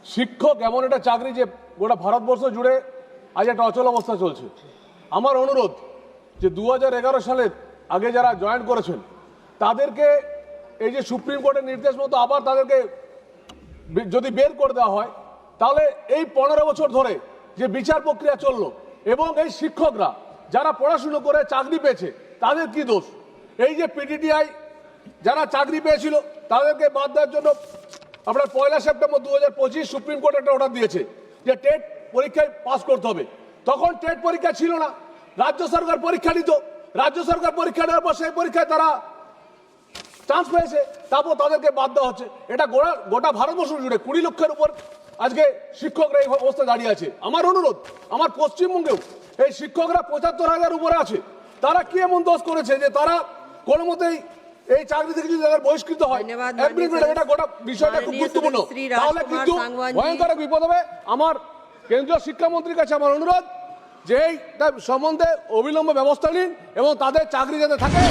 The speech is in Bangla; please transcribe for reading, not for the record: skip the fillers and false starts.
শিক্ষক এমন একটা চাকরি যে গোটা ভারতবর্ষ জুড়ে আজ একটা অচল অবস্থা চলছে। আমার অনুরোধ যে 2011 সালের আগে যারা জয়েন করেছেন তাদেরকে এই যে সুপ্রিম কোর্টের নির্দেশ মতো আবার তাদেরকে যদি বের করে দেওয়া হয় তাহলে এই 15 বছর ধরে যে বিচার প্রক্রিয়া চললো এবং এই শিক্ষকরা যারা পড়াশুনো করে চাকরি পেয়েছে তাদের কি দোষ? এই যে পিডিটিআই যারা চাকরি পেয়েছিল তাদেরকে বাদ দেওয়ার জন্য আপনার 1 সেপ্টেম্বর 2025 সুপ্রিম কোর্ট একটা অর্ডার দিয়েছে যে টেট পরীক্ষায় পাস করতে হবে। তখন টেট পরীক্ষা ছিল না, রাজ্য সরকার পরীক্ষা নিত। রাজ্য সরকার পরীক্ষা নেওয়ার পর সেই পরীক্ষায় তারা চান্স পেয়েছে, তারপর তাদেরকে বাদ দেওয়া হচ্ছে। এটা গোটা ভারতবর্ষ জুড়ে 20 লক্ষের উপর আজকে শিক্ষকরা এই অবস্থায় দাঁড়িয়ে আছে। আমার অনুরোধ, আমার পশ্চিমবঙ্গেও এই শিক্ষকরা 75,000 উপরে আছে। তারা কি এমন দোষ করেছে যে তারা কোনো মতেই এই চাকরি থেকে যদি তাদের বহিষ্কৃত হয়? এটা গোটা বিষয়টা খুব গুরুত্বপূর্ণ, তাহলে কিন্তু ভয়ঙ্কর বিপদ হবে। আমার কেন্দ্রীয় শিক্ষামন্ত্রীর কাছে আমার অনুরোধ যে এইটা সম্বন্ধে অবিলম্বে ব্যবস্থা নিন এবং তাদের চাকরি যাতে থাকে